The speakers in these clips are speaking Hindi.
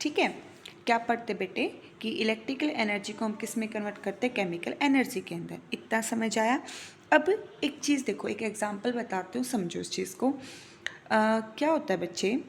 ठीक है। क्या पढ़ते बेटे कि इलेक्ट्रिकल एनर्जी को हम किस में कन्वर्ट करते हैं, केमिकल एनर्जी के अंदर। इतना समझ आया। अब एक चीज़ देखो, एक एग्जांपल बताती हूँ, समझो इस चीज़ को। क्या होता है बच्चे,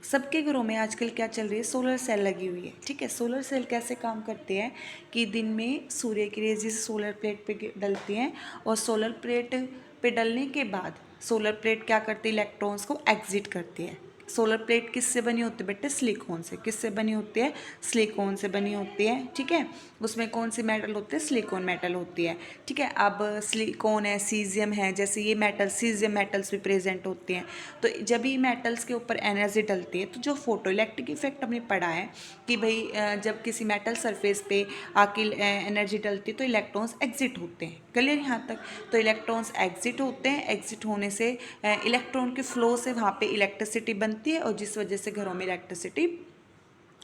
सबके घरों में आजकल क्या चल रही है, सोलर सेल लगी हुई है। ठीक है, सोलर सेल कैसे काम करते हैं कि दिन में सूर्य की रेज जैसे सोलर प्लेट पे डलती हैं, और सोलर प्लेट पे डलने के बाद सोलर प्लेट क्या करती है, इलेक्ट्रॉन्स को एग्जिट करती है। सोलर प्लेट किससे बनी होती है बेटे, सिलिकॉन से। किससे बनी होती है, सिलिकॉन से बनी होती है। ठीक है, उसमें कौन सी मेटल होती है, सिलिकॉन मेटल होती है। ठीक है, अब सिलिकॉन है, सीजियम है, जैसे ये मेटल, सीजियम मेटल्स भी प्रेजेंट होती हैं। तो जब ये मेटल्स के ऊपर एनर्जी डलती है, तो जो फोटो इलेक्ट्रिक इफेक्ट हमने पढ़ा है कि भाई जब किसी मेटल सरफेस पे आके एनर्जी डलती है तो इलेक्ट्रॉन्स एग्जिट होते हैं। क्लियर यहाँ तक। तो इलेक्ट्रॉन्स एग्जिट होते हैं, एग्जिट होने से इलेक्ट्रॉन के फ्लो से वहाँ पे इलेक्ट्रिसिटी बनती है, और जिस वजह से घरों में इलेक्ट्रिसिटी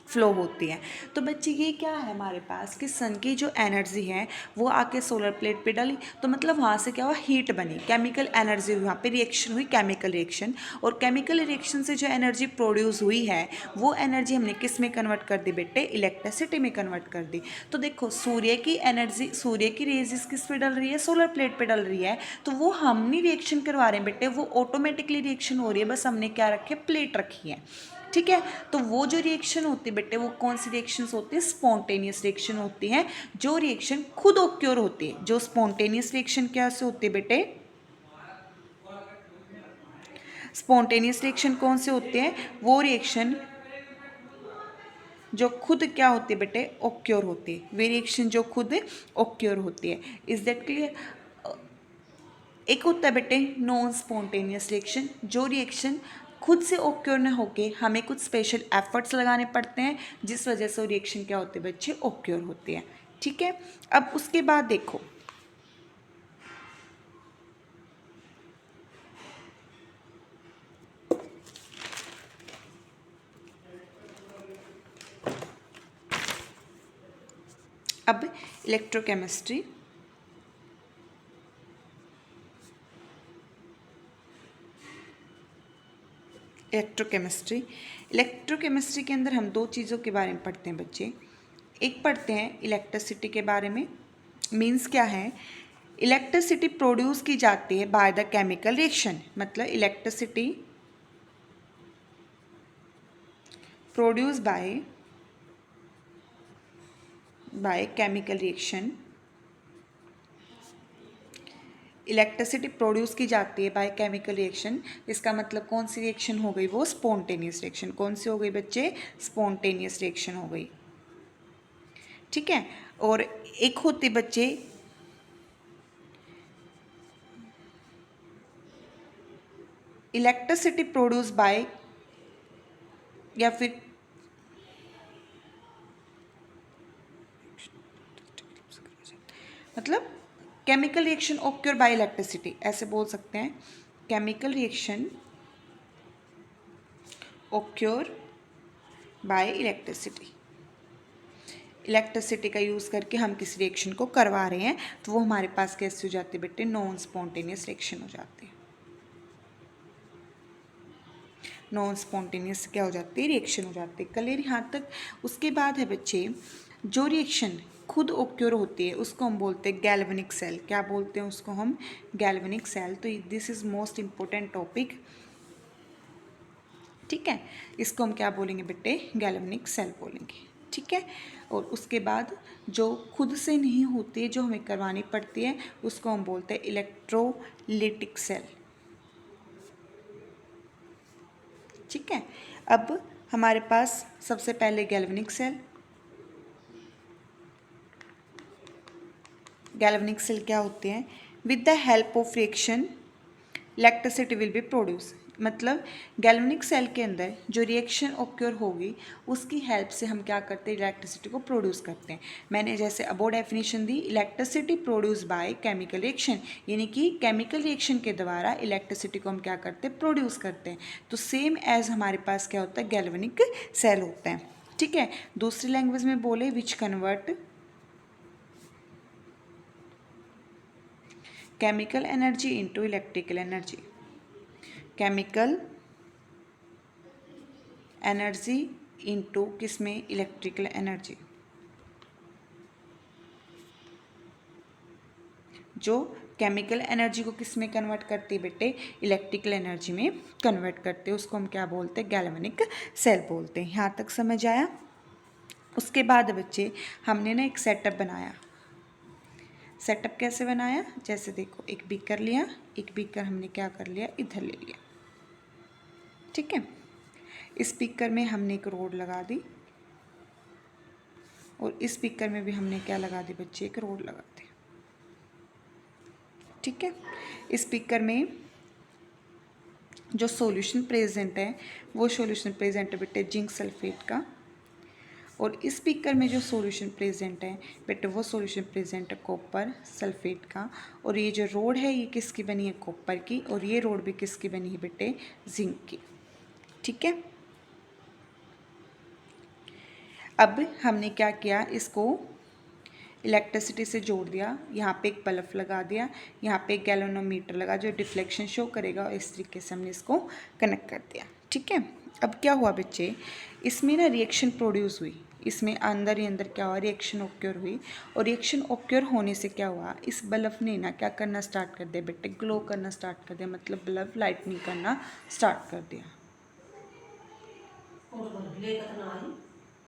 फ्लो होती है। तो बच्चे ये क्या है हमारे पास कि सन की जो एनर्जी है वो आके सोलर प्लेट पे डली, तो मतलब वहाँ से क्या हुआ, हीट बनी, केमिकल एनर्जी हुई, वहाँ पे रिएक्शन हुई, केमिकल रिएक्शन। और केमिकल रिएक्शन से जो एनर्जी प्रोड्यूस हुई है वो एनर्जी हमने किस में कन्वर्ट कर दी बेटे, इलेक्ट्रिसिटी में कन्वर्ट कर दी। तो देखो सूर्य की एनर्जी, सूर्य की रेजिस किस पे डल रही है, सोलर प्लेट पे डल रही है। तो वो हम नहीं रिएक्शन करवा रहे हैं बेटे, वो ऑटोमेटिकली रिएक्शन हो रही है, बस हमने क्या रखे, प्लेट रखी है। ठीक है, तो वो जो रिएक्शन होती है बेटे, वो कौन सी रिएक्शंस होती है, स्पॉन्टेनियस रिएक्शन होती है, जो रिएक्शन खुद ओक्योर होती है। जो स्पॉन्टेनियस रिएक्शन क्या से होती है बेटे, स्पॉन्टेनियस रिएक्शन कौन से होते हैं, वो रिएक्शन जो खुद क्या होती है बेटे, ओक्योर होती है। वे रिएक्शन जो खुद ओक्योर होती है। Is that clear. एक होता है बेटे नॉन स्पॉन्टेनियस रिएक्शन, जो रिएक्शन खुद से ओक्योर न होके हमें कुछ स्पेशल एफर्ट्स लगाने पड़ते हैं, जिस वजह से वो रिएक्शन क्या होते हैं बच्चे, ओक्योर होते हैं। ठीक है, अब उसके बाद देखो, अब इलेक्ट्रोकेमिस्ट्री, इलेक्ट्रोकेमिस्ट्री इलेक्ट्रोकेमिस्ट्री के अंदर हम दो चीज़ों के बारे में पढ़ते हैं बच्चे। एक पढ़ते हैं इलेक्ट्रिसिटी के बारे में। मीन्स क्या है, इलेक्ट्रिसिटी प्रोड्यूस की जाती है बाय द केमिकल रिएक्शन, मतलब electricity produce by chemical reaction. Electricity produce की जाती है बाय केमिकल रिएक्शन। इसका मतलब कौन सी रिएक्शन हो गई, वो स्पॉन्टेनियस रिएक्शन। कौन सी हो गई बच्चे, स्पॉन्टेनियस रिएक्शन हो गई। ठीक है, और एक होती बच्चे इलेक्ट्रिसिटी प्रोड्यूस बाय, या फिर मतलब chemical reaction occur by electricity, ऐसे बोल सकते हैं, chemical reaction occur by electricity. Electricity का यूज़ करके हम किसी रिएक्शन को करवा रहे हैं, तो वो हमारे पास कैसे हो जाती है बेटे, नॉन स्पॉन्टेनियस रिएक्शन हो जाती है। नॉन स्पॉन्टेनियस क्या हो जाती है, रिएक्शन हो जाती है। क्लियर यहाँ तक। उसके बाद है बच्चे, जो रिएक्शन खुद ओक्योर होती है उसको हम बोलते हैं गैल्वेनिक सेल। क्या बोलते हैं उसको हम, गैल्वेनिक सेल। तो this is most important topic. ठीक है, इसको हम क्या बोलेंगे बेटे, गैल्वेनिक सेल बोलेंगे। ठीक है, और उसके बाद जो खुद से नहीं होती है, जो हमें करवानी पड़ती है, उसको हम बोलते हैं इलेक्ट्रोलिटिक सेल। ठीक है, अब हमारे पास सबसे पहले गैल्वेनिक सेल। गैल्वेनिक सेल क्या होते हैं, with the help of reaction electricity will be produce. मतलब गैल्वेनिक सेल के अंदर जो रिएक्शन ओक्योर होगी उसकी हेल्प से हम क्या करते हैं, इलेक्ट्रिसिटी को प्रोड्यूस करते हैं। मैंने जैसे अबो डेफिनेशन दी, electricity produce by chemical reaction, यानी कि केमिकल रिएक्शन के द्वारा इलेक्ट्रिसिटी को हम क्या करते हैं, प्रोड्यूस करते हैं। तो सेम एज हमारे पास क्या होता है, गैल्वेनिक सेल होता है। ठीक है, दूसरी लैंग्वेज में बोले, which convert chemical energy into electrical energy, chemical energy into किस में, इलेक्ट्रिकल एनर्जी, जो केमिकल एनर्जी को किस में कन्वर्ट करती है बेटे, इलेक्ट्रिकल एनर्जी में कन्वर्ट करते हैं, उसको हम क्या बोलते हैं, गैल्वेनिक सेल बोलते हैं। यहाँ तक समझ आया। उसके बाद बच्चे हमने ना एक सेटअप बनाया। सेटअप कैसे बनाया, जैसे देखो एक बीकर लिया, एक बीकर हमने क्या कर लिया, इधर ले लिया, ठीक है। इस बीकर में हमने एक रोड लगा दी और इस बीकर में भी हमने क्या लगा दी बच्चे, एक रोड लगा दी, ठीक है। इस बीकर में जो सॉल्यूशन प्रेजेंट है वो सॉल्यूशन प्रेजेंट है बेटे जिंक सल्फेट का, और इस बीकर में जो सॉल्यूशन प्रेजेंट है बेटे वो सॉल्यूशन प्रेजेंट है कॉपर सल्फेट का, और ये जो रोड है ये किसकी बनी है, कॉपर की, और ये रोड भी किसकी बनी है बेटे, जिंक की, ठीक है। अब हमने क्या किया, इसको इलेक्ट्रिसिटी से जोड़ दिया, यहाँ पे एक बल्ब लगा दिया, यहाँ पे एक गैल्वेनोमीटर लगा जो डिफ्लेक्शन शो करेगा, और इस तरीके से हमने इसको कनेक्ट कर दिया, ठीक है। अब क्या हुआ बच्चे, इसमें ना रिएक्शन प्रोड्यूस हुई, इसमें अंदर ही अंदर क्या हुआ, रिएक्शन ऑक्योर हुई, और रिएक्शन ऑक्योर होने से क्या हुआ, इस बल्ब ने ना क्या करना स्टार्ट कर दिया बेटे, ग्लो करना स्टार्ट कर दिया, मतलब बल्ब लाइटनिंग करना स्टार्ट कर दिया।